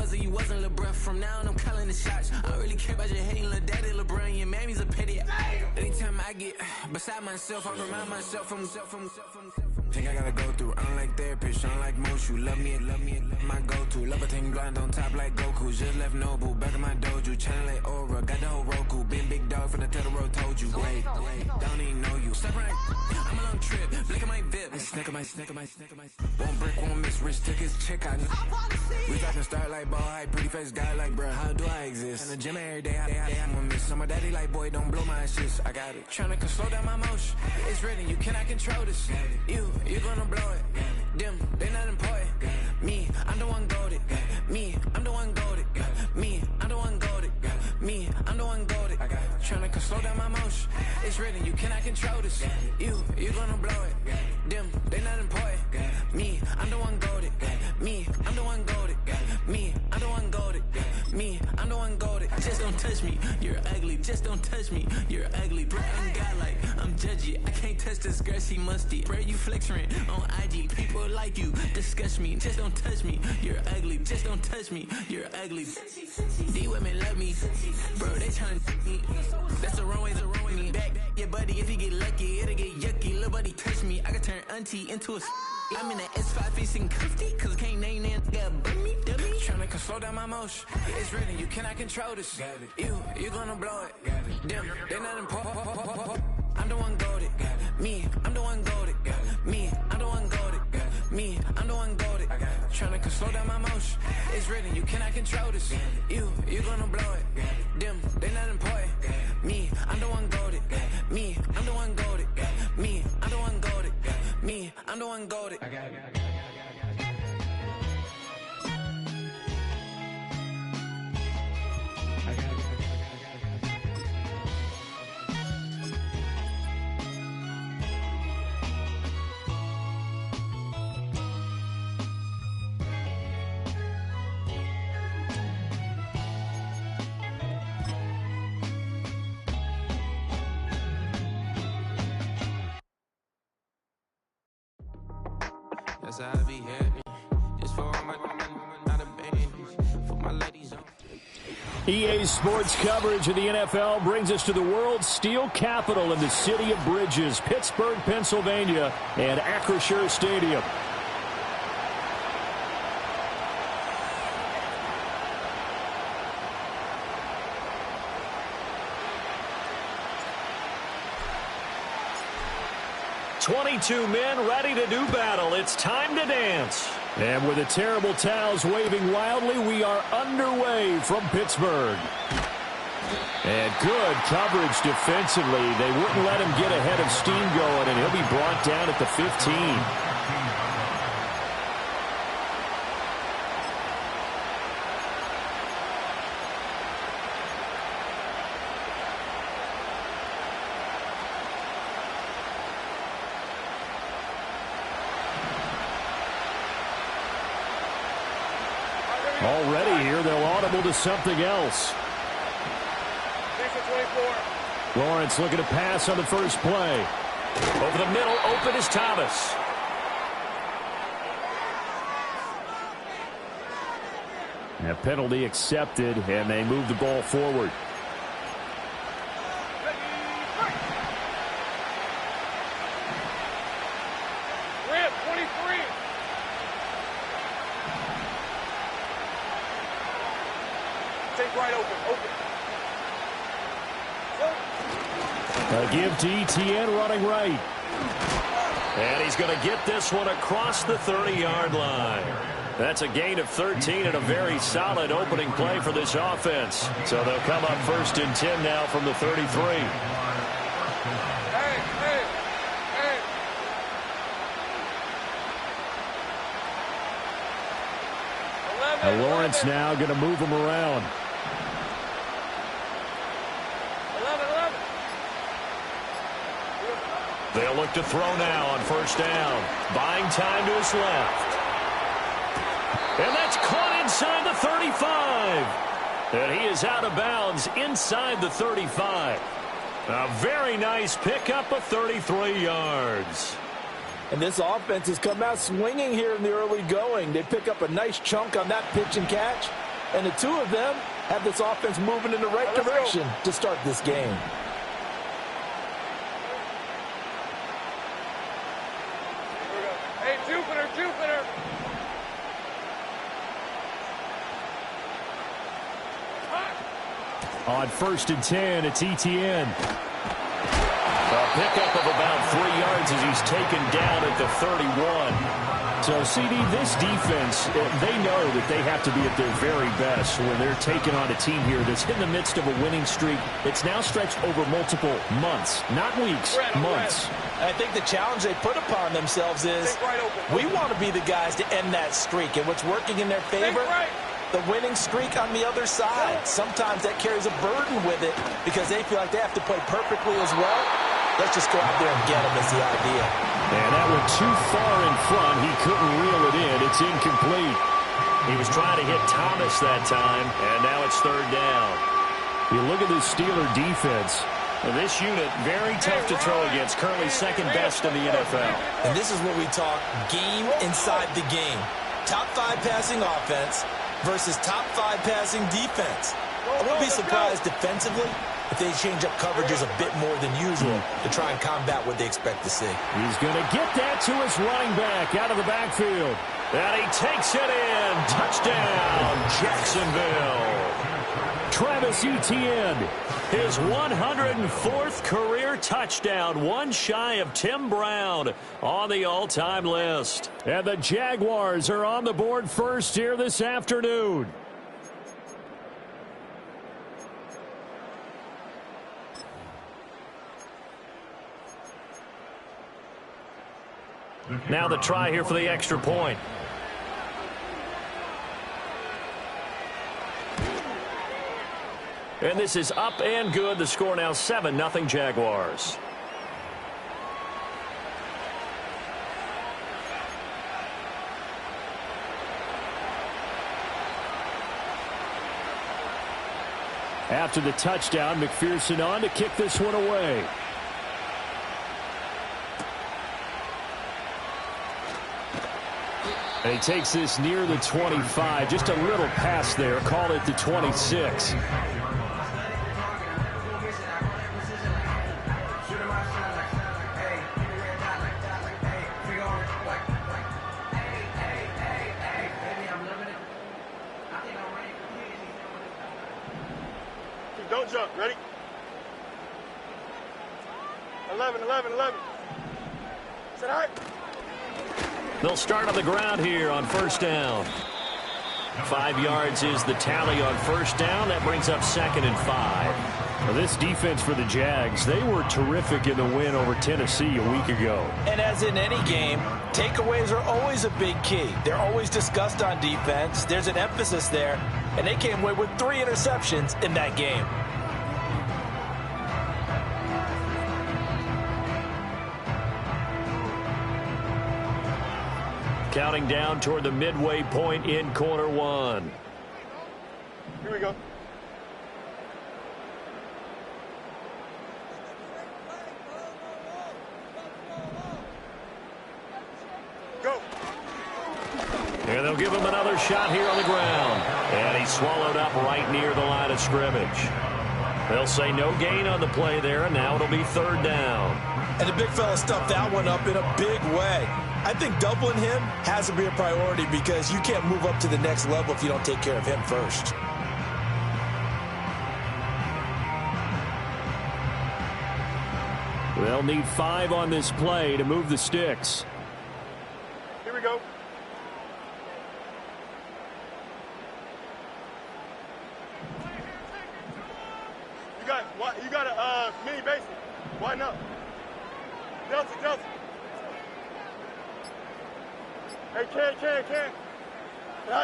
was or you wasn't LeBron. From now on, I'm calling the shots. I don't really care about your hating little daddy LeBron. Your mammy's a petty. Anytime I get beside myself, I remind myself from. Think I gotta go through. I don't like therapists, I don't like most. You love me, my go-to. Love a thing blind on top like Goku. Just left Noble, back in my dojo. Channel like Aura, got the whole Roku. Been big dog from the Tether Road, told you. Wait, don't even know you. Step right, I'm a long trip. Blick at my VIP. Snack of my. One brick, one miss. Rich took his chick out. We talking start like ball high, pretty face guy like, bruh, how do I exist? In the gym every day, I'm a miss. So my daddy like, boy, don't blow my assist. I got it. Tryna slow down my motion. It's written, you cannot control this. You gonna blow it. Them, they not important. Me, I'm the one goated. Me, I'm the one goated. Me, I'm the one goated. Me, I'm the one goated. Tryna slow down my motion. It's written, you cannot control this. You gonna blow it. Them, they not important. Me, I'm the one goated. Me, I'm the one goated. Me, I'm the one goated. Me, I'm the one goated. Just don't touch me, you're ugly. Just don't touch me, you're ugly. Bro, I'm godlike, I'm judgy. I can't touch this girl, she musty. Bro, you flexing on IG. People like you disgust me. Just don't touch me, you're ugly. Just don't touch me, you're ugly. These women love me, bro, they tryna me. That's the wrong way, back your buddy, if you get lucky, it'll get yucky. Little buddy touch me, I can turn auntie into a I'm in the S5 facing comfy, cause I can't name that dummy. Tryna slow down my motion. It's written, you cannot control this. You gonna blow it. Them, they not important. I'm the one goated. Me, I'm the one goated. Me, I'm the one goated. Me, I'm the one goated. Tryna slow down my motion. It's written, you cannot control this. You gonna blow it. Them, they not important. Me, I'm the one goated. Me, I'm the one goated. Me, I'm the one goated. Me, I'm the one goated. That's how I be here. Just for all my for my ladies. EA Sports coverage of the NFL brings us to the world's steel capital in the city of bridges, Pittsburgh, Pennsylvania, and Acrisure Stadium. "22 men ready to do battle. It's time to dance." And with the terrible towels waving wildly, we are underway from Pittsburgh. And good coverage defensively. They wouldn't let him get ahead of steam going, and he'll be brought down at the 15. Already here, they'll audible to something else. Lawrence looking to pass on the first play. Over the middle, open is Thomas. A penalty accepted, and they move the ball forward. A give to Etienne running right. And he's going to get this one across the 30-yard line. That's a gain of 13 and a very solid opening play for this offense. So they'll come up 1st and 10 now from the 33. Now Lawrence now going to move him around. They'll look to throw now on 1st down. Buying time to his left. And that's caught inside the 35. And he is out of bounds inside the 35. A very nice pickup of 33 yards. And this offense has come out swinging here in the early going. They pick up a nice chunk on that pitch and catch. And the two of them have this offense moving in the right direction to start this game. Hey, Jupiter, Jupiter. On 1st and 10, it's ETN. A pickup of about 3 yards as he's taken down at the 31. So, CD, this defense, they know that they have to be at their very best when they're taking on a team here that's in the midst of a winning streak. It's now stretched over multiple months, not weeks, months. I think the challenge they put upon themselves is we want to be the guys to end that streak. And what's working in their favor, the winning streak on the other side. Sometimes that carries a burden with it because they feel like they have to play perfectly as well. Let's just go out there and get them is the idea. And that went too far in front. He couldn't reel it in. It's incomplete. He was trying to hit Thomas that time, and now it's 3rd down. You look at this Steeler defense. This unit, very tough to throw against, currently 2nd best in the NFL. And this is what we talk game inside the game. Top 5 passing offense versus top 5 passing defense. I wouldn't be surprised defensively if they change up coverages a bit more than usual to try and combat what they expect to see. He's going to get that to his running back out of the backfield. And he takes it in. Touchdown, Jacksonville. Travis Etienne, his 104th career touchdown, one shy of Tim Brown on the all-time list. And the Jaguars are on the board first here this afternoon. Now the try here for the extra point. And this is up and good. The score now 7-0 Jaguars. After the touchdown, McPherson on to kick this one away. And he takes this near the 25. Just a little pass there. Call it the 26. Don't jump. Ready? 11, 11, 11. Is that all right? They'll start on the ground here on 1st down. 5 yards is the tally on 1st down. That brings up 2nd and 5. Well, this defense for the Jags, they were terrific in the win over Tennessee a week ago. And as in any game, takeaways are always a big key. They're always discussed on defense. There's an emphasis there. And they came away with 3 interceptions in that game. Counting down toward the midway point in quarter 1. Here we go. Go. And they'll give him another shot here on the ground. And he's swallowed up right near the line of scrimmage. They'll say no gain on the play there, and now it'll be 3rd down. And the big fella stuffed that one up in a big way. I think doubling him has to be a priority because you can't move up to the next level if you don't take care of him first. They'll need 5 on this play to move the sticks. Here we go. You got a mini basic. Why not? Delta, Delta. Hey, Ken.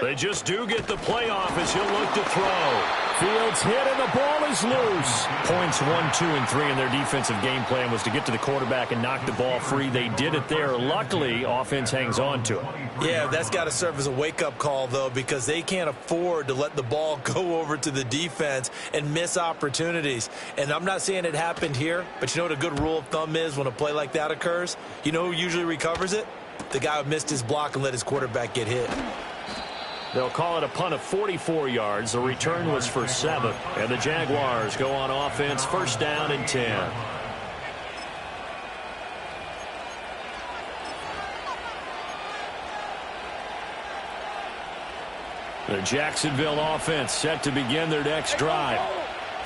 They just do get the play off as he'll look to throw. Fields hit and the ball is loose. Points 1, 2, and 3 in their defensive game plan was to get to the quarterback and knock the ball free. They did it there. Luckily, offense hangs on to it. Yeah, that's got to serve as a wake-up call, though, because they can't afford to let the ball go over to the defense and miss opportunities. And I'm not saying it happened here, but you know what a good rule of thumb is when a play like that occurs? You know who usually recovers it? The guy who missed his block and let his quarterback get hit. They'll call it a punt of 44 yards. The return was for 7. And the Jaguars go on offense, first down and 10. The Jacksonville offense set to begin their next drive.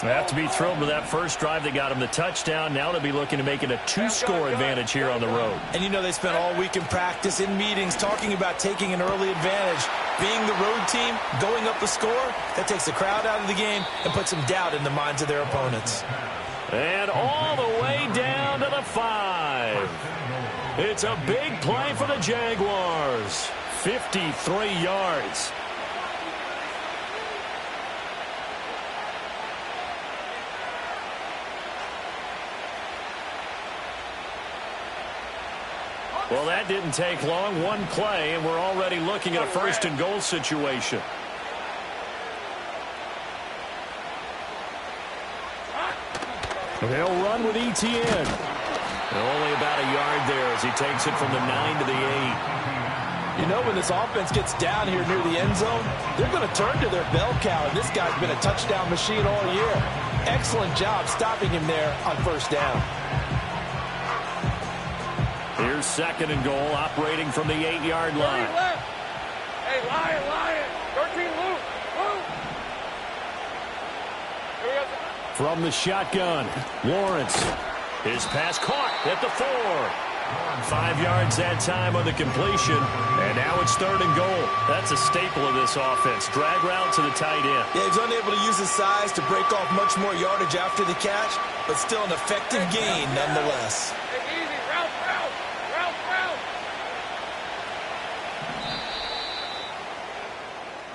They have to be thrilled with that first drive that got them the touchdown. Now they'll be looking to make it a 2-score advantage here on the road. And you know they spent all week in practice, in meetings, talking about taking an early advantage. Being the road team, going up a score, that takes the crowd out of the game and puts some doubt in the minds of their opponents. And all the way down to the 5. It's a big play for the Jaguars. 53 yards. Well, that didn't take long. One play, and we're already looking at a first-and-goal situation. They'll run with ETN. Only about a yard there as he takes it from the 9 to the 8. You know, when this offense gets down here near the end zone, they're going to turn to their bell cow, and this guy's been a touchdown machine all year. Excellent job stopping him there on first down. Here's second and goal, operating from the 8-yard line. Hey, Lion. 13 loose. From the shotgun, Lawrence. His pass caught at the 4. 5 yards that time on the completion. And now it's third and goal. That's a staple of this offense. Drag route to the tight end. Yeah, he's unable to use his size to break off much more yardage after the catch, but still an effective gain nonetheless.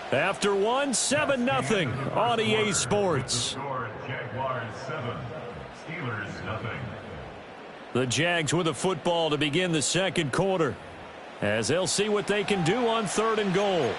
After one, 7-0 on EA Sports. Jaguars 7, Steelers nothing. The Jags with the football to begin the second quarter, as they'll see what they can do on third and goal.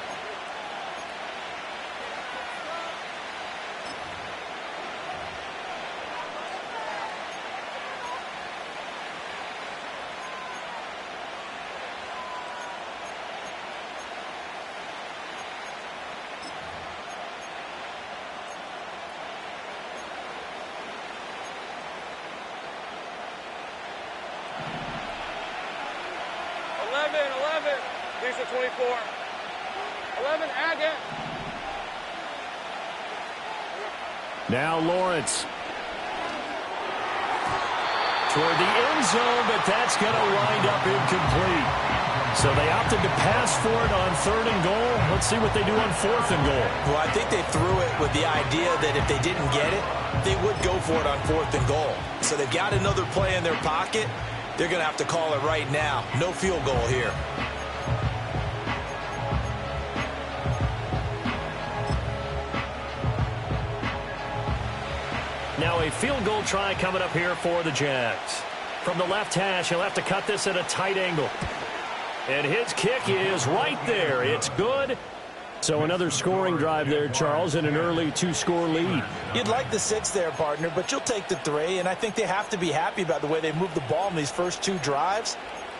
These are 24. 11, add it. Now Lawrence. Toward the end zone, but that's going to wind up incomplete. So they opted to pass for it on third and goal. Let's see what they do on fourth and goal. Well, I think they threw it with the idea that if they didn't get it, they would go for it on fourth and goal. So they've got another play in their pocket. They're going to have to call it right now. No field goal here. Now a field goal try coming up here for the Jags. From the left hash, he'll have to cut this at a tight angle. And his kick is right there. It's good. So another scoring drive there, Charles, and an early 2-score lead. You'd like the 6 there, partner, but you'll take the 3, and I think they have to be happy about the way they moved the ball in these first 2 drives.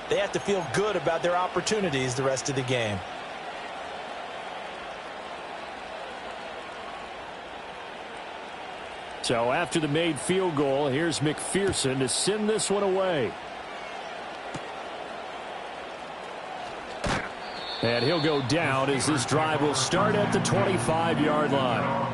They have to feel good about their opportunities the rest of the game. So after the made field goal, here's McPherson to send this one away. And he'll go down as this drive will start at the 25-yard line.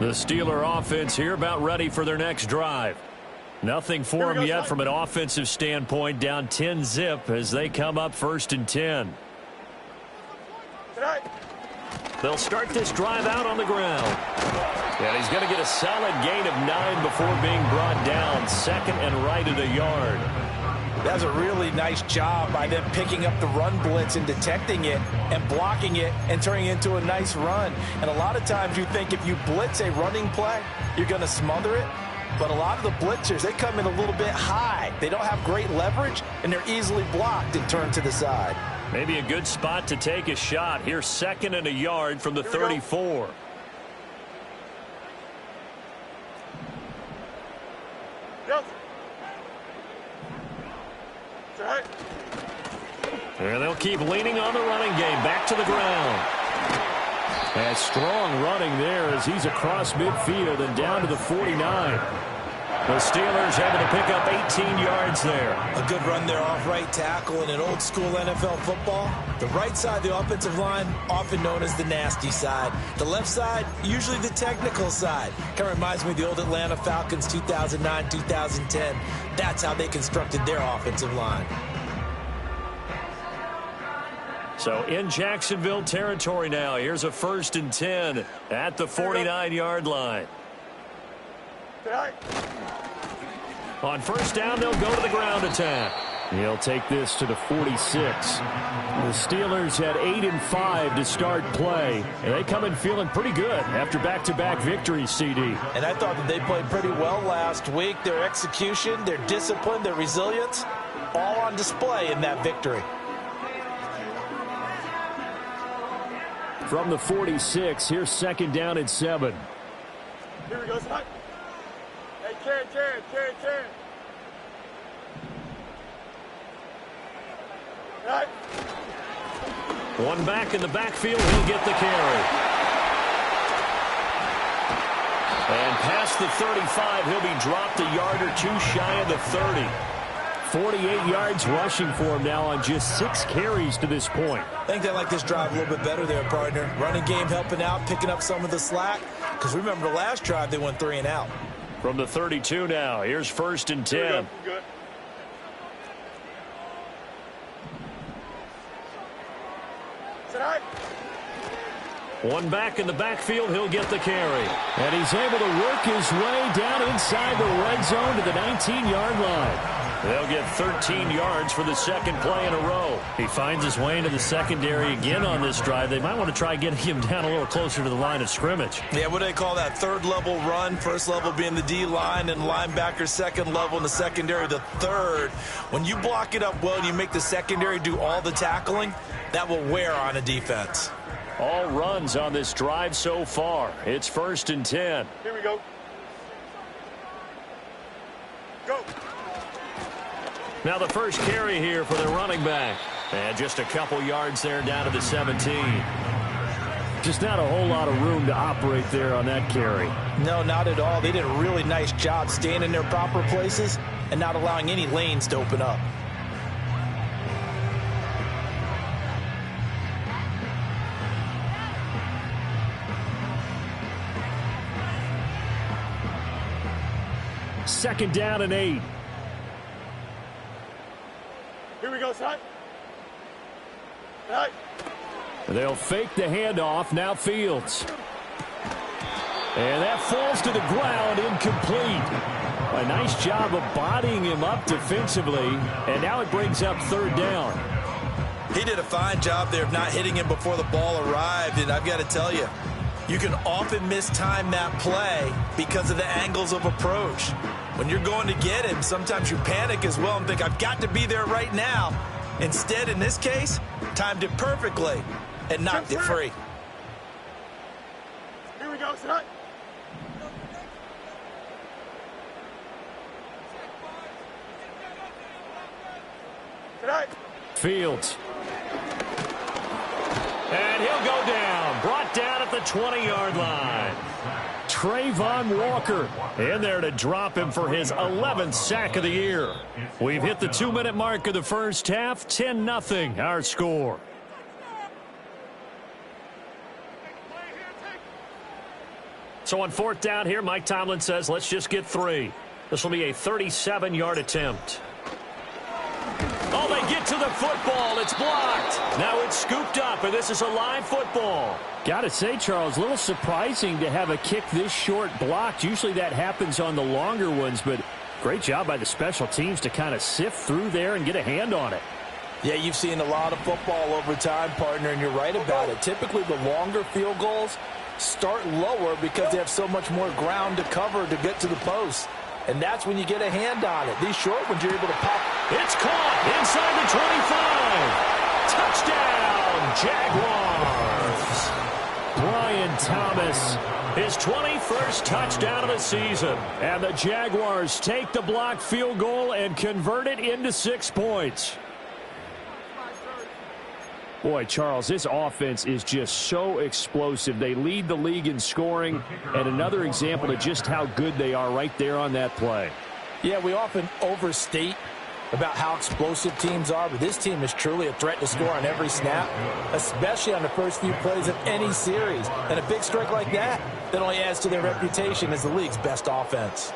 The Steeler offense here about ready for their next drive. Nothing for them yet from an offensive standpoint, down 10-zip as they come up first and 10. They'll start this drive out on the ground. And he's going to get a solid gain of 9 before being brought down. Second and right at a yard. That's a really nice job by them picking up the run blitz and detecting it and blocking it and turning it into a nice run. And a lot of times you think if you blitz a running play, you're going to smother it. But a lot of the blitzers, they come in a little bit high. They don't have great leverage, and they're easily blocked and turned to the side. Maybe a good spot to take a shot. Here's second and a yard from the 34. right. And they'll keep leaning on the running game. Back to the ground. And strong running there as he's across midfield and down to the 49. The Steelers able to pick up 18 yards there. A good run there off right tackle in an old school NFL football. The right side of the offensive line, often known as the nasty side. The left side, usually the technical side. Kind of reminds me of the old Atlanta Falcons 2009, 2010. That's how they constructed their offensive line. So in Jacksonville territory now. Here's a 1st and 10 at the 49-yard line. Right. On 1st down, they'll go to the ground attack. He'll take this to the 46. The Steelers had 8 and 5 to start play, and they come in feeling pretty good after back-to-back victories, CD. And I thought that they played pretty well last week. Their execution, their discipline, their resilience, all on display in that victory. From the 46, here's 2nd down and 7. Here we go, son. Hey, Karen. Right. One back in the backfield, he'll get the carry. And past the 35, he'll be dropped a yard or two shy of the 30. 48 yards rushing for him now on just 6 carries to this point. I think they like this drive a little bit better there, partner. Running game helping out, picking up some of the slack. Because remember the last drive, they went 3 and out. From the 32 now, here's 1st and 10. Good. Right. One back in the backfield, he'll get the carry. And he's able to work his way down inside the red zone to the 19-yard line. They'll get 13 yards for the 2nd play in a row. He finds his way into the secondary again on this drive. They might want to try getting him down a little closer to the line of scrimmage. Yeah, what do they call that? 3rd level run. 1st level being the D-line and linebacker. 2nd level in the secondary, the 3rd. When you block it up well and you make the secondary do all the tackling, that will wear on a defense. All runs on this drive so far. It's 1st and 10. Here we go. Go. Now the first carry here for the running back. And just a couple yards there down to the 17. Just not a whole lot of room to operate there on that carry. No, not at all. They did a really nice job staying in their proper places and not allowing any lanes to open up. Second down and 8. Here we go, son. Right. They'll fake the handoff. Now Fields. And that falls to the ground, incomplete. A nice job of bodying him up defensively. And now it brings up 3rd down. He did a fine job there of not hitting him before the ball arrived. And I've got to tell you, you can often mistime that play because of the angles of approach. When you're going to get him, sometimes you panic as well and think, I've got to be there right now. Instead, in this case, timed it perfectly and knocked it free. Here we go, son. Tonight. Fields. And he'll go down. Brought down at the 20-yard line. Trayvon Walker in there to drop him for his 11th sack of the year. We've hit the 2-minute mark of the first half. 10-0 our score. So on 4th down here, Mike Tomlin says, let's just get 3. This will be a 37-yard attempt. Oh, they get to the football. It's blocked. Now it's scooped up, and this is a live football. Got to say, Charles, a little surprising to have a kick this short blocked. Usually that happens on the longer ones, but great job by the special teams to kind of sift through there and get a hand on it. Yeah, you've seen a lot of football over time, partner, and you're right about it. Typically, the longer field goals start lower because they have so much more ground to cover to get to the post. And that's when you get a hand on it. These short ones, you're able to pop. It's caught inside the 25. Touchdown, Jaguars. Brian Thomas His 21st touchdown of the season. And the Jaguars take the blocked field goal and convert it into 6 points. Boy, Charles, this offense is just so explosive. They lead the league in scoring, and another example of just how good they are right there on that play. Yeah, we often overstate about how explosive teams are, but this team is truly a threat to score on every snap, especially on the first few plays of any series. And a big strike like that only adds to their reputation as the league's best offense.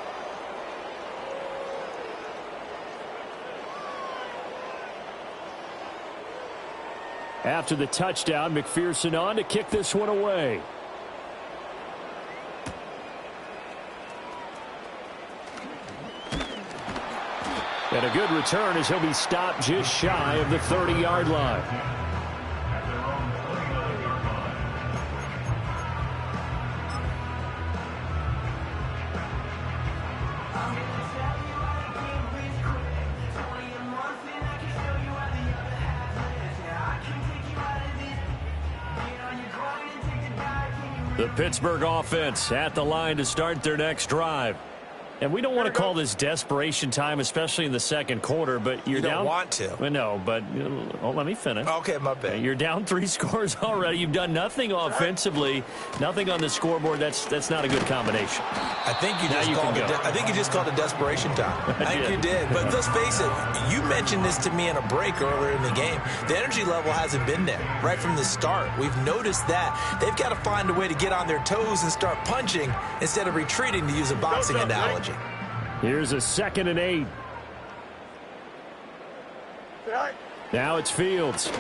After the touchdown, McPherson on to kick this one away. And a good return as he'll be stopped just shy of the 30-yard line. The Pittsburgh offense at the line to start their next drive. And we don't want to call this desperation time, especially in the second quarter, but you're down. You don't want to. No, but let me finish. Okay, my bad. You're down 3 scores already. You've done nothing offensively, nothing on the scoreboard. That's not a good combination. I think you just called it desperation time. I think you did. But let's face it, you mentioned this to me in a break earlier in the game. The energy level hasn't been there right from the start. We've noticed that. They've got to find a way to get on their toes and start punching instead of retreating, to use a boxing analogy. Here's a 2nd and 8. Now it's Fields.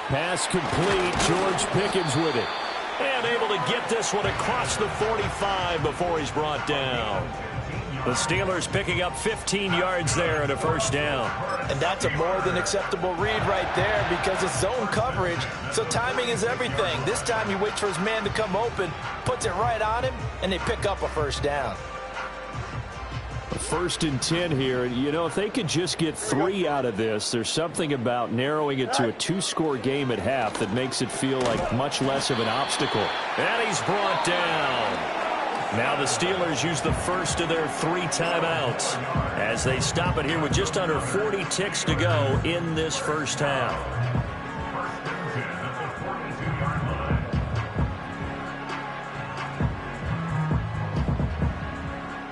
Pass complete. George Pickens with it. And able to get this one across the 45 before he's brought down. The Steelers picking up 15 yards there and a first down. And that's a more than acceptable read right there because it's zone coverage, so timing is everything. This time he waits for his man to come open, puts it right on him, and they pick up a first down. A 1st and 10 here. You know, if they could just get 3 out of this, there's something about narrowing it to a 2-score game at half that makes it feel like much less of an obstacle. And he's brought down. Now the Steelers use the first of their 3 timeouts as they stop it here with just under 40 ticks to go in this first half.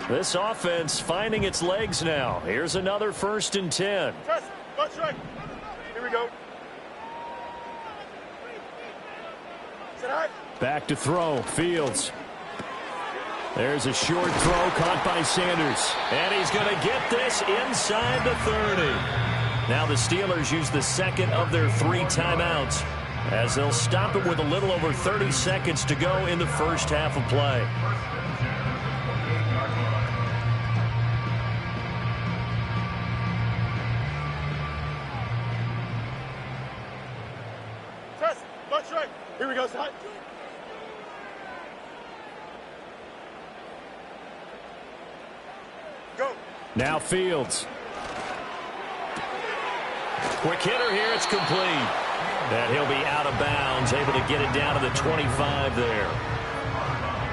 This offense finding its legs now. Here's another 1st and 10. That's right. Here we go. Back to throw. Fields. There's a short throw caught by Sanders. And he's going to get this inside the 30. Now the Steelers use the 2nd of their 3 timeouts as they'll stop it with a little over 30 seconds to go in the first half of play. That's right. Here we go, son. Go. Now Fields. Quick hitter here. It's complete. And he'll be out of bounds, able to get it down to the 25 there.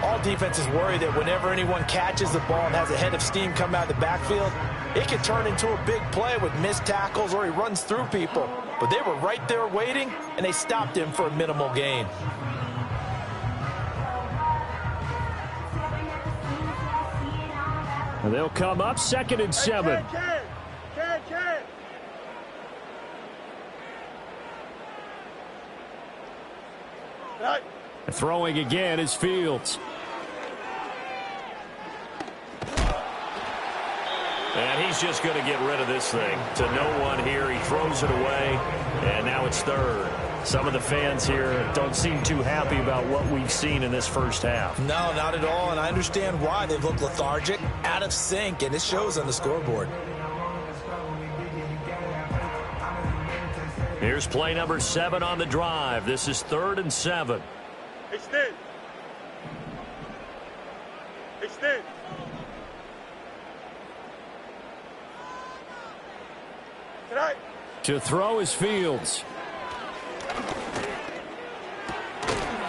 All defenses worry that whenever anyone catches the ball and has a head of steam come out of the backfield, it can turn into a big play with missed tackles or he runs through people. But they were right there waiting, and they stopped him for a minimal gain. And they'll come up 2nd and 7. Can. Right. Throwing again is Fields. And he's just going to get rid of this thing to no one here. He throws it away, and now it's 3rd. Some of the fans here don't seem too happy about what we've seen in this first half. No, not at all, and I understand why. They've looked lethargic, out of sync, and it shows on the scoreboard. Here's play number 7 on the drive. This is 3rd and 7. Extend. To throw is Fields.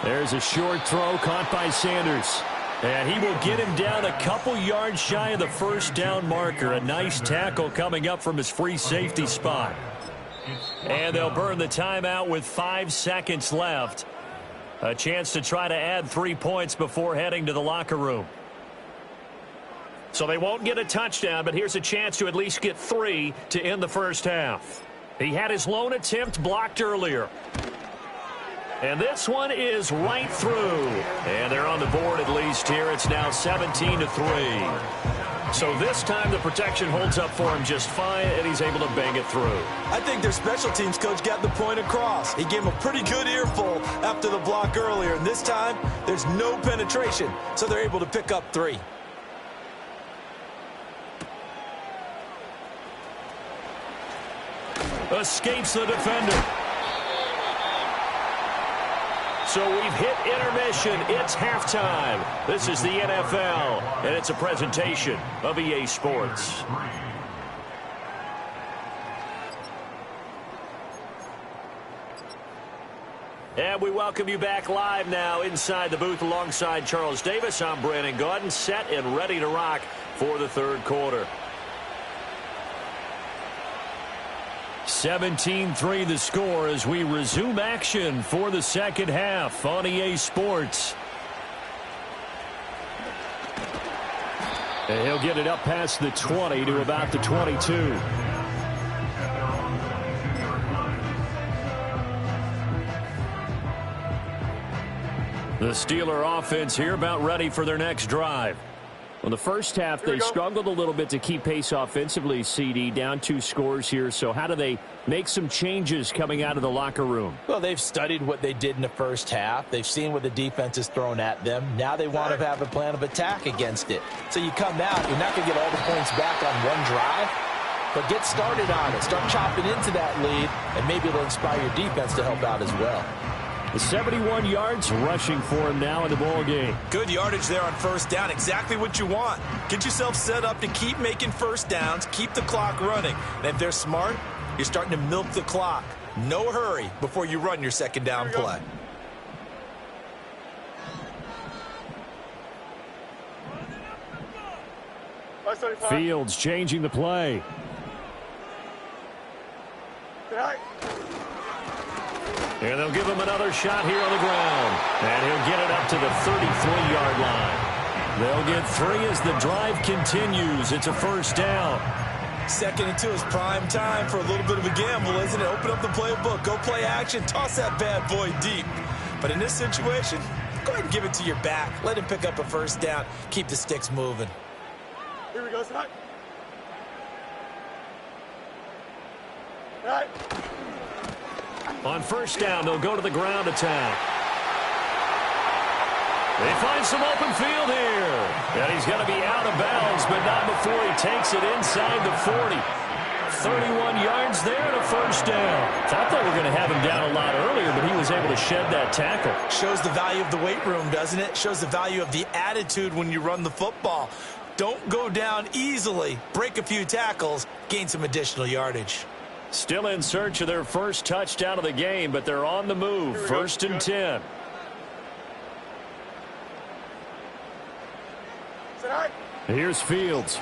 There's a short throw caught by Sanders. And he will get him down a couple yards shy of the first down marker. A nice tackle coming up from his free safety spot. And they'll burn the timeout with 5 seconds left. A chance to try to add 3 points before heading to the locker room. So they won't get a touchdown, but here's a chance to at least get 3 to end the first half. He had his lone attempt blocked earlier. And this one is right through. And they're on the board at least here. It's now 17-3. So this time the protection holds up for him just fine, and he's able to bang it through. I think their special teams coach got the point across. He gave him a pretty good earful after the block earlier. And this time, there's no penetration, so they're able to pick up 3. Escapes the defender. So we've hit intermission. It's halftime. This is the NFL, and it's a presentation of EA Sports. And we welcome you back live now inside the booth alongside Charles Davis. I'm Brandon Gaudin, set and ready to rock for the third quarter. 17-3 the score as we resume action for the second half on EA Sports. And he'll get it up past the 20 to about the 22. The Steeler offense here about ready for their next drive. Well, the first half, they struggled a little bit to keep pace offensively, CD, down 2 scores here. So how do they make some changes coming out of the locker room? Well, they've studied what they did in the first half. They've seen what the defense has thrown at them. Now they want to have a plan of attack against it. So you come out, you're not going to get all the points back on one drive, but get started on it. Start chopping into that lead, and maybe it'll inspire your defense to help out as well. 71 yards rushing for him now in the ball game. Good yardage there on first down. Exactly what you want. Get yourself set up to keep making first downs, keep the clock running. And if they're smart, you're starting to milk the clock. No hurry before you run your second down play. Fields changing the play. And they'll give him another shot here on the ground. And he'll get it up to the 33-yard line. They'll get 3 as the drive continues. It's a first down. 2nd and 2 is prime time for a little bit of a gamble, isn't it? Open up the playbook. Go play action. Toss that bad boy deep. But in this situation, go ahead and give it to your back. Let him pick up a first down. Keep the sticks moving. Here we go, son. All right. On first down, they'll go to the ground attack. They find some open field here. And he's going to be out of bounds, but not before he takes it inside the 40. 31 yards there and a first down. Thought they were going to have him down a lot earlier, but he was able to shed that tackle. Shows the value of the weight room, doesn't it? Shows the value of the attitude when you run the football. Don't go down easily. Break a few tackles. Gain some additional yardage. Still in search of their first touchdown of the game, but they're on the move. First and 10. Here's Fields.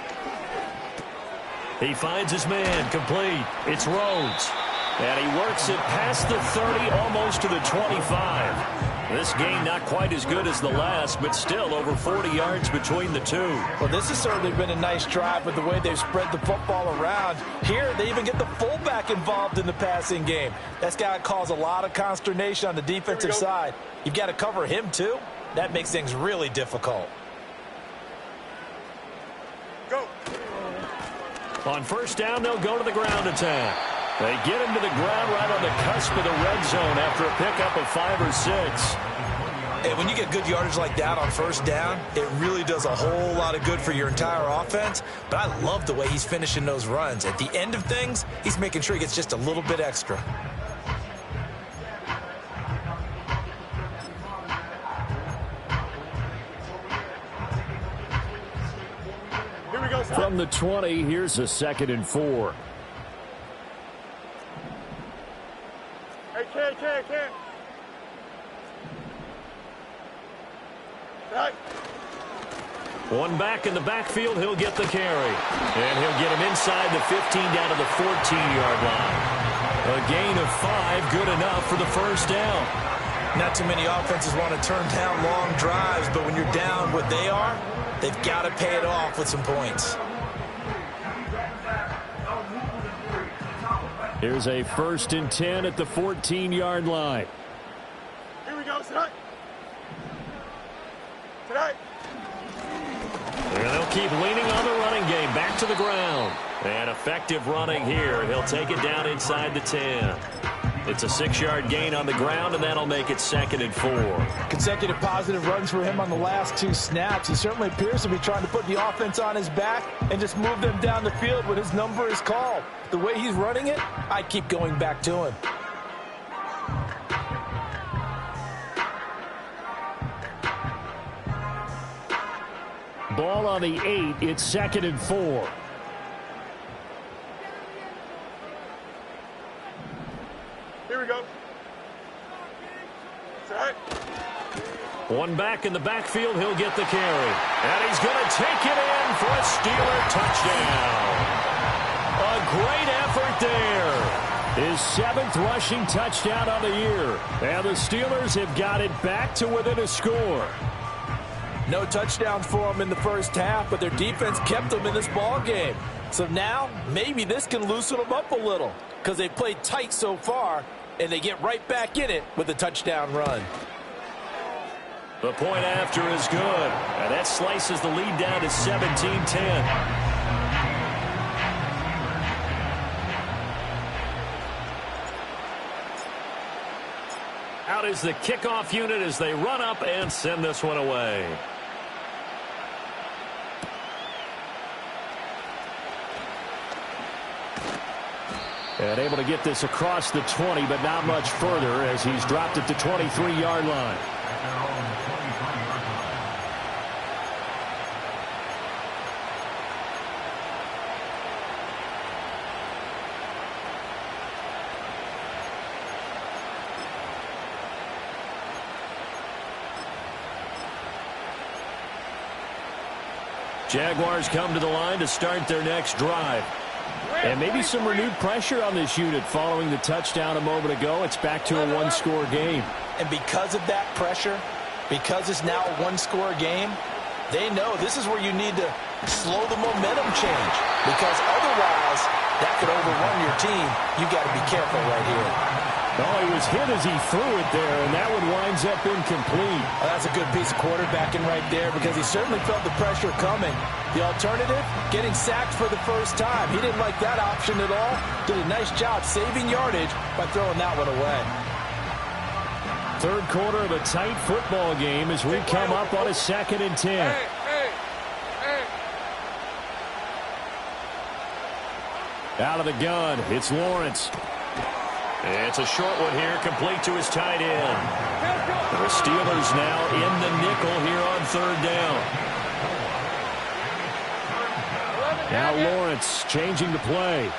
He finds his man, complete. It's Rhodes. And he works it past the 30, almost to the 25. This game not quite as good as the last, but still over 40 yards between the two. Well, this has certainly been a nice drive with the way they've spread the football around. Here, they even get the fullback involved in the passing game. That's got to cause a lot of consternation on the defensive side. You've got to cover him, too. That makes things really difficult. Go. On first down, they'll go to the ground attack. They get him to the ground right on the cusp of the red zone after a pickup of 5 or 6. And when you get good yardage like that on first down, it really does a whole lot of good for your entire offense. But I love the way he's finishing those runs. At the end of things, he's making sure he gets just a little bit extra. From the 20, here's a 2nd and 4. Hey, can't. Right. One back in the backfield, he'll get the carry. And he'll get him inside the 15 down to the 14-yard line. A gain of 5, good enough for the first down. Not too many offenses want to turn down long drives, but when you're down what they are, they've got to pay it off with some points. Here's a 1st and 10 at the 14-yard line. Here we go, tonight. Tonight. And they'll keep leaning on the running game. Back to the ground. And effective running here. He'll take it down inside the 10. It's a 6-yard gain on the ground, and that'll make it 2nd and 4. Consecutive positive runs for him on the last 2 snaps. He certainly appears to be trying to put the offense on his back and just move them down the field when his number is called. The way he's running it, I keep going back to him. Ball on the 8. It's 2nd and 4. Here we go. Tonight. One back in the backfield, he'll get the carry. And he's going to take it in for a Steeler touchdown. A great effort there. His 7th rushing touchdown on the year. And the Steelers have got it back to within a score. No touchdowns for them in the first half, but their defense kept them in this ball game. So now, maybe this can loosen them up a little because they played tight so far, and they get right back in it with a touchdown run. The point after is good. And that slices the lead down to 17-10. Out is the kickoff unit as they run up and send this one away. And able to get this across the 20, but not much further as he's dropped at the 23-yard line. Jaguars come to the line to start their next drive. And maybe some renewed pressure on this unit following the touchdown a moment ago. It's back to a 1-score game. And because of that pressure, because it's now a 1-score game, they know this is where you need to slow the momentum change. Because otherwise, that could overrun your team. You got to be careful right here. Oh, he was hit as he threw it there, and that one winds up incomplete. Well, that's a good piece of quarterbacking right there because he certainly felt the pressure coming. The alternative, getting sacked for the first time. He didn't like that option at all. Did a nice job saving yardage by throwing that one away. Third quarter of a tight football game as we come up on a 2nd and 10. Out of the gun, it's Lawrence. It's a short one here, complete to his tight end. The Steelers now in the nickel here on 3rd down. Now Lawrence changing the play.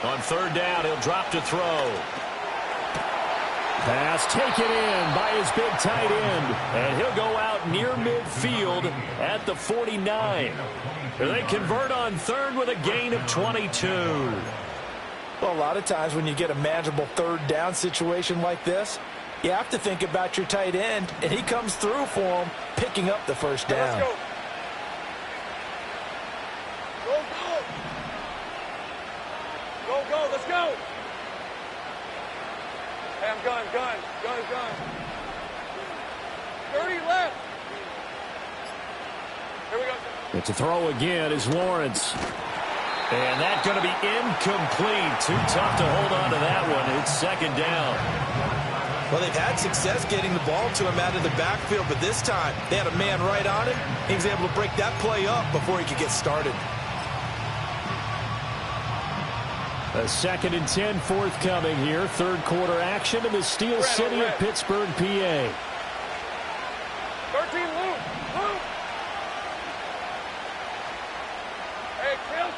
On 3rd down, he'll drop to throw. Pass taken in by his big tight end. And he'll go out near midfield at the 49. They convert on 3rd with a gain of 22. Well, a lot of times when you get a manageable 3rd down situation like this, you have to think about your tight end, and he comes through for him, picking up the 1st down. Let's go. Go, let's go. Hey, I'm gun. 30 left. Here we go. It's a throw again is Lawrence. And that's going to be incomplete. Too tough to hold on to that one. It's 2nd down. Well, they've had success getting the ball to him out of the backfield, but this time they had a man right on him. He was able to break that play up before he could get started. A 2nd and 10 forthcoming here. 3rd quarter action in the Steel City of Pittsburgh, PA. 13, Luke. Hey, kill.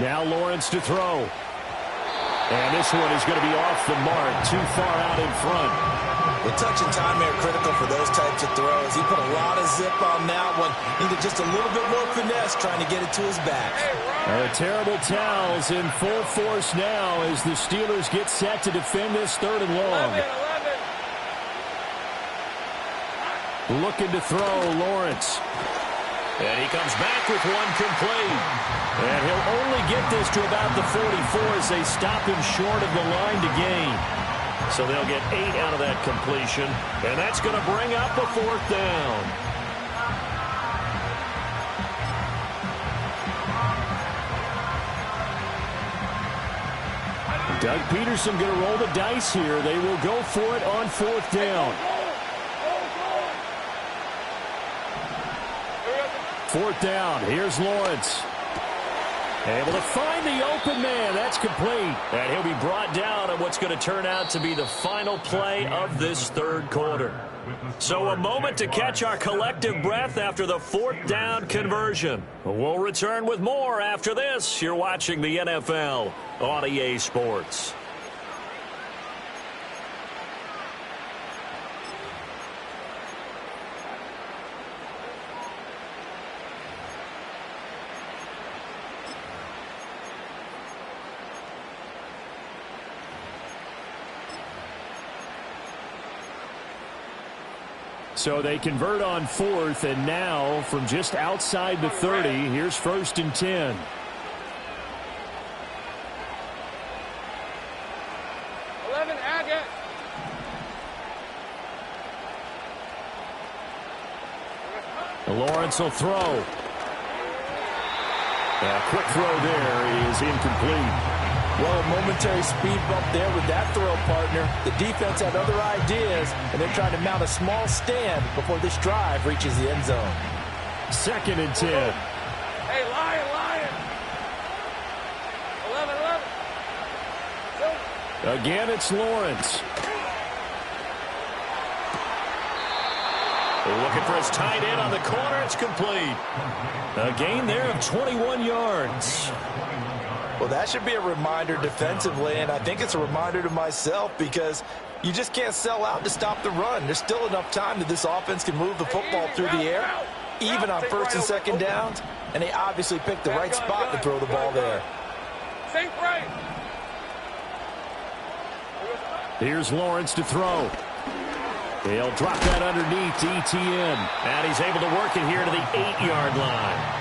Now Lawrence to throw. And this one is going to be off the mark, too far out in front. The touch and time are critical for those types of throws. He put a lot of zip on that one. Needed just a little bit more finesse trying to get it to his back. Terrible towels in full force now as the Steelers get set to defend this 3rd and long. 11. Looking to throw, Lawrence. And he comes back with one complete. And he'll only get this to about the 44 as they stop him short of the line to gain. So they'll get 8 out of that completion. And that's going to bring up a 4th down. Doug Peterson going to roll the dice here. They will go for it on 4th down. 4th down. Here's Lawrence. Able to find the open man. That's complete. And he'll be brought down on what's going to turn out to be the final play of this 3rd quarter. So a moment to catch our collective breath after the 4th down conversion. We'll return with more after this. You're watching the NFL on EA Sports. So they convert on 4th, and now from just outside the 30, here's 1st and 10. Lawrence will throw. A quick throw there is incomplete. Well, a momentary speed bump there with that throw, partner. The defense had other ideas, and they're trying to mount a small stand before this drive reaches the end zone. 2nd and 10. Hey, Lion. 11. Again, it's Lawrence. Looking for his tight end on the corner. It's complete. A gain there of 21 yards. Well, that should be a reminder defensively, and I think it's a reminder to myself because you just can't sell out to stop the run. There's still enough time that this offense can move the football through the air, even on 1st and 2nd downs, and they obviously picked the right spot to throw the ball there. Here's Lawrence to throw. He'll drop that underneath to ETN, and he's able to work it here to the 8-yard line.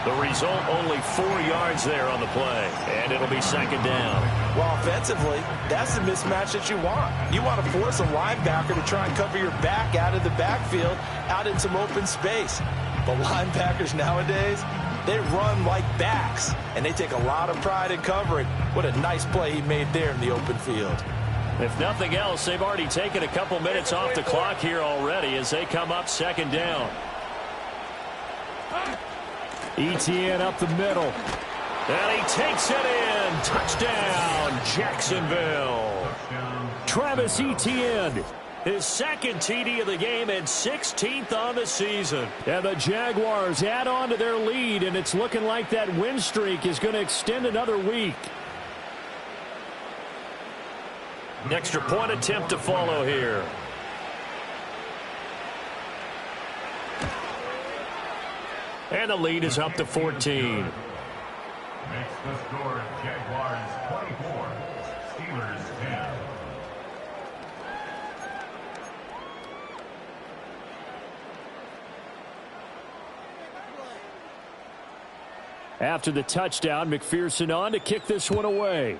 The result, only 4 yards there on the play, and it'll be 2nd down. Well, offensively, that's the mismatch that you want. You want to force a linebacker to try and cover your back out of the backfield, out in some open space. But linebackers nowadays, they run like backs, and they take a lot of pride in covering. What a nice play he made there in the open field. If nothing else, they've already taken a couple minutes off the clock here already as they come up 2nd down. ETN up the middle. And he takes it in. Touchdown, Jacksonville. Travis Etienne, his 2nd TD of the game and 16th on the season. And the Jaguars add on to their lead, and it's looking like that win streak is going to extend another week. Extra point attempt to follow here. And the lead is up to 14. Makes the score Jaguars 24, Steelers 10. After the touchdown, McPherson on to kick this one away.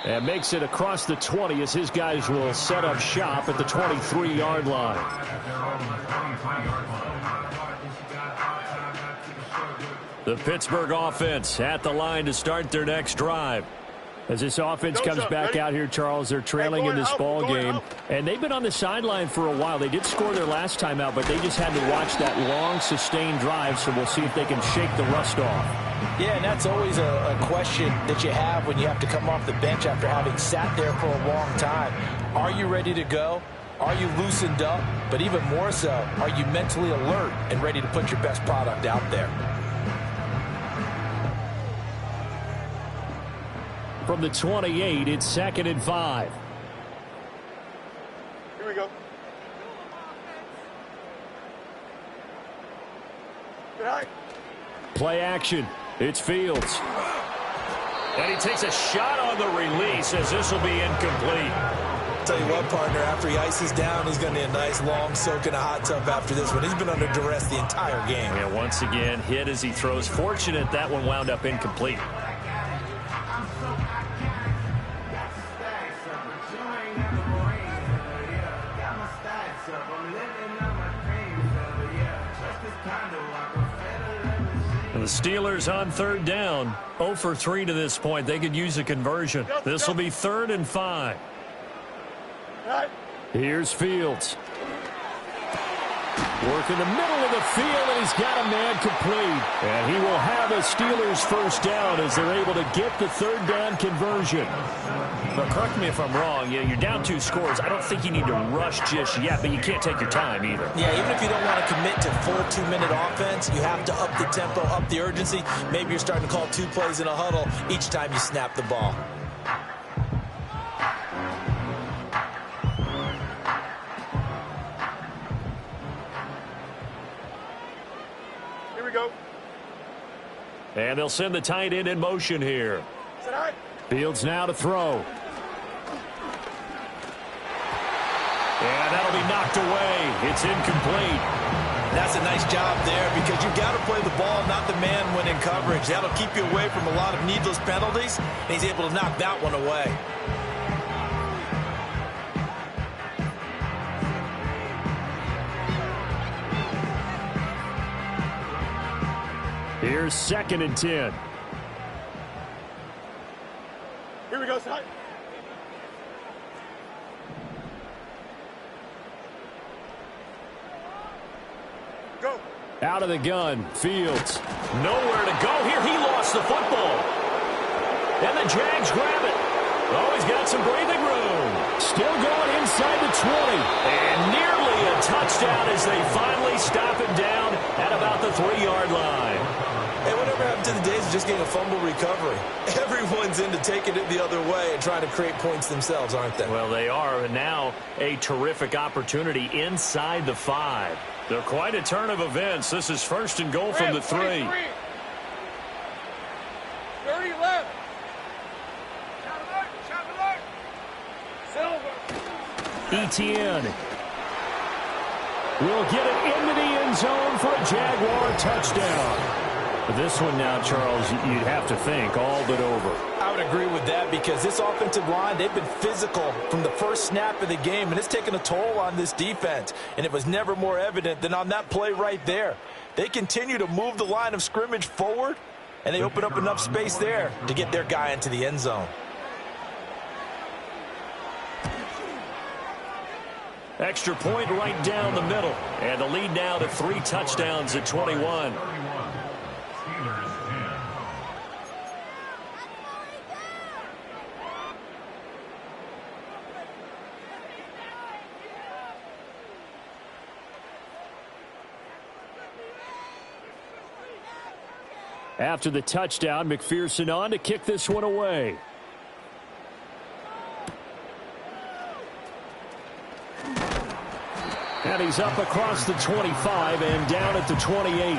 And makes it across the 20 as his guys will set up shop at the 23-yard line. The Pittsburgh offense at the line to start their next drive. As this offense comes back out here, Charles, they're trailing in this ball game. And they've been on the sideline for a while. They did score their last time out, but they just had to watch that long, sustained drive, so we'll see if they can shake the rust off. Yeah, and that's always a question that you have when you have to come off the bench after having sat there for a long time. Are you ready to go? Are you loosened up? But even more so, are you mentally alert and ready to put your best product out there? From the 28, it's 2nd and 5. Here we go. Good eye. Play action. It's Fields. And he takes a shot on the release as this will be incomplete. Tell you what, partner, after he ices down, he's going to need a nice long soak in a hot tub after this one. He's been under duress the entire game. And once again, hit as he throws. Fortunate that one wound up incomplete. And the Steelers on 3rd down. 0 for 3 to this point. They could use a conversion. This will be 3rd and 5. Here's Fields. Work in the middle of the field, and he's got a man complete. And he will have a Steelers first down as they're able to get the 3rd down conversion. But correct me if I'm wrong, you're down 2 scores. I don't think you need to rush just yet, but you can't take your time either. Yeah, even if you don't want to commit to full 2-minute offense, you have to up the tempo, up the urgency. Maybe you're starting to call 2 plays in a huddle each time you snap the ball. And they'll send the tight end in motion here. Fields now to throw. And that'll be knocked away. It's incomplete. That's a nice job there because you've got to play the ball, not the man when in coverage. That'll keep you away from a lot of needless penalties, and he's able to knock that one away. Here's 2nd and 10. Here we go, side. Go. Out of the gun, Fields. Nowhere to go here. He lost the football. And the Jags grab it. Oh, he's got some breathing room. Still going inside the 20. And nearly a touchdown as they finally stop him down at about the 3-yard line. Hey, whatever happened to the days of just getting a fumble recovery? Everyone's into taking it the other way and trying to create points themselves, aren't they? Well, they are, and now a terrific opportunity inside the 5. They're quite a turn of events. This is 1st and goal from the 3. 30 left. Silver. Etienne will get it into the end zone for a Jaguar touchdown. This one now, Charles, you'd have to think all but over. I would agree with that because this offensive line, they've been physical from the first snap of the game, and it's taken a toll on this defense. And it was never more evident than on that play right there. They continue to move the line of scrimmage forward, and they open up enough space there to get their guy into the end zone. Extra point right down the middle. And the lead now to 3 touchdowns at 21. After the touchdown, McPherson on to kick this one away. And he's up across the 25 and down at the 28.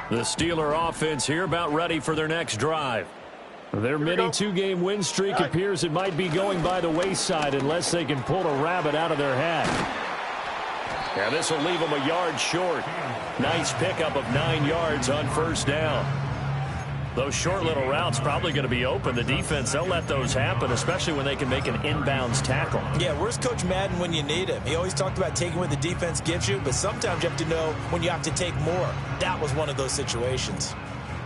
The Steeler offense here about ready for their next drive. Their mini 2-game win streak appears it might be going by the wayside unless they can pull a rabbit out of their hat. And this will leave them a yard short. Nice pickup of 9 yards on 1st down. Those short little routes probably going to be open. The defense, they'll let those happen, especially when they can make an inbounds tackle. Yeah, where's Coach Madden when you need him? He always talked about taking what the defense gives you, but sometimes you have to know when you have to take more. That was one of those situations.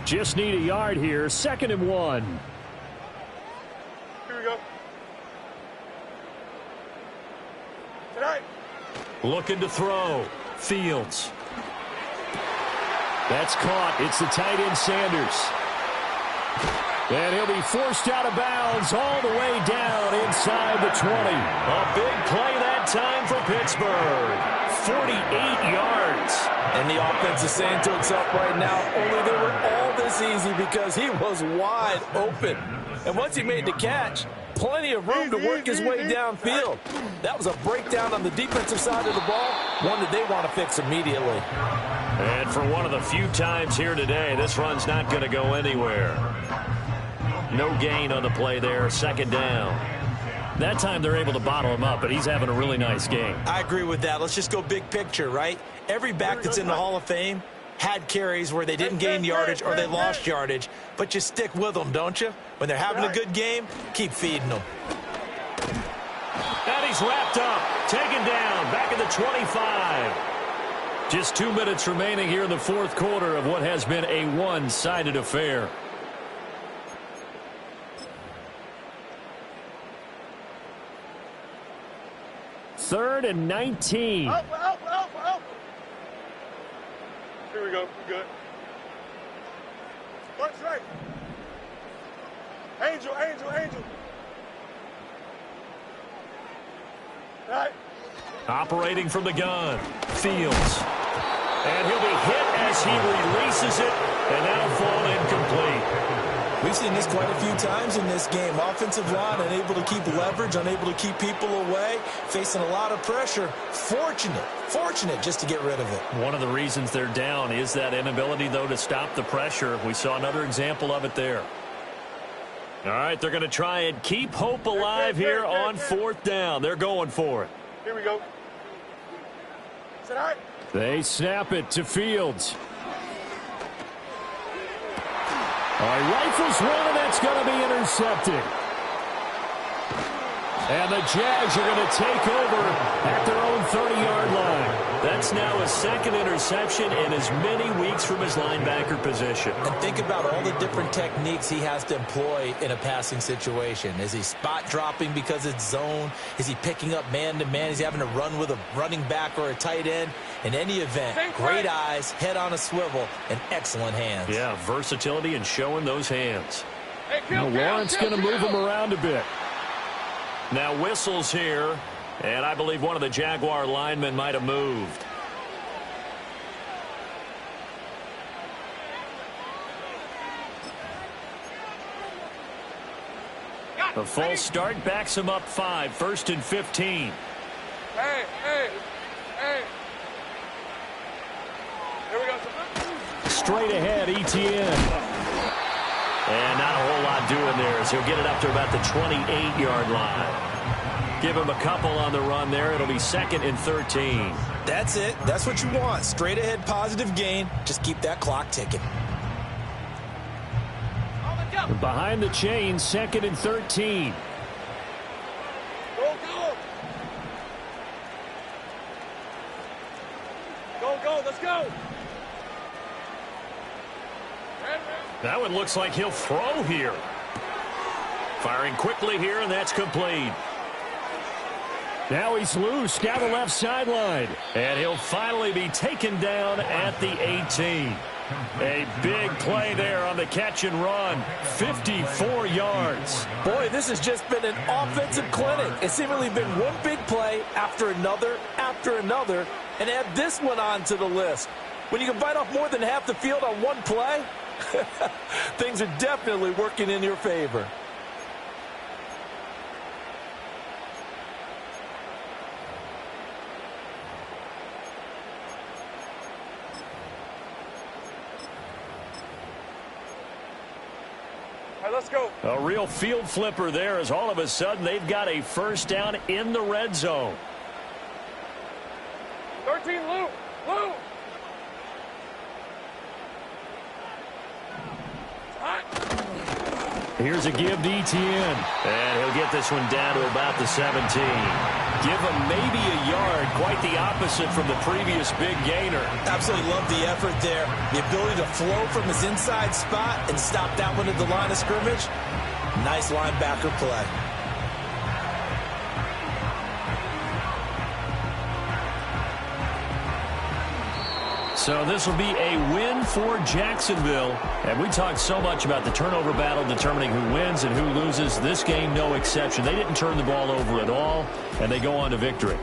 Just need a yard here. 2nd and 1. Here we go. Looking to throw. Fields. That's caught. It's the tight end Sanders. And he'll be forced out of bounds all the way down inside the 20. A big play that time for Pittsburgh. 48 yards. And the offense is saying to itself right now, only they were all this easy because he was wide open. And once he made the catch, plenty of room to work his way downfield. That was a breakdown on the defensive side of the ball, one that they want to fix immediately. And for one of the few times here today, this run's not going to go anywhere. No gain on the play there, second down. That time they're able to bottle him up, but he's having a really nice game. I agree with that. Let's just go big picture, right? Every back that's in the Hall of Fame had carries where they didn't gain yardage or they lost yardage, but you stick with them, don't you? When they're having a good game, keep feeding them. And he's wrapped up, taken down, back at the 25. Just 2 minutes remaining here in the fourth quarter of what has been a one-sided affair. Third and 19. Up. Here we go. We're good. Punch right. Angel. Right. Operating from the gun. Fields. And he'll be hit as he releases it, and that'll fall incomplete. We've seen this quite a few times in this game. Offensive line unable to keep leverage, unable to keep people away, facing a lot of pressure. Fortunate just to get rid of it. One of the reasons they're down is that inability, though, to stop the pressure. We saw another example of it there. All right, they're going to try and keep hope alive here on fourth down. They're going for it. Here we go. Is that all right? They snap it to Fields. All right, rifles one, and that's going to be intercepted. And the Jags are going to take over at their own 30-yard line. That's now his second interception in as many weeks from his linebacker position. And think about all the different techniques he has to employ in a passing situation. Is he spot dropping because it's zone? Is he picking up man-to-man? Is he having to run with a running back or a tight end? In any event, great eyes, head on a swivel, and excellent hands. Yeah, versatility and showing those hands. Lawrence going to move him around a bit. Now whistles here, and I believe one of the Jaguar linemen might have moved. A false start backs him up 5, 1st and 15. Hey. Here we go. Straight ahead, Etienne. And not a whole lot doing there as he'll get it up to about the 28-yard line. Give him a couple on the run there. It'll be 2nd and 13. That's it. That's what you want. Straight ahead, positive gain. Just keep that clock ticking. Behind the chain, 2nd and 13. Go, let's go. That one looks like he'll throw here. Firing quickly here, and that's complete. Now he's loose down the left sideline. And he'll finally be taken down at the 18. A big play there on the catch and run. 54 yards. Boy, this has just been an offensive clinic. It's seemingly been one big play after another, and add this one on to the list. When you can bite off more than half the field on one play, things are definitely working in your favor. All right, let's go. A real field flipper there as all of a sudden they've got a first down in the red zone. 13, Lou. Here's a give to Etienne. And he'll get this one down to about the 17. Give him maybe a yard, quite the opposite from the previous big gainer. Absolutely love the effort there. The ability to flow from his inside spot and stop that one at the line of scrimmage. Nice linebacker play. So this will be a win for Jacksonville. And we talked so much about the turnover battle determining who wins and who loses. This game, no exception. They didn't turn the ball over at all, and they go on to victory.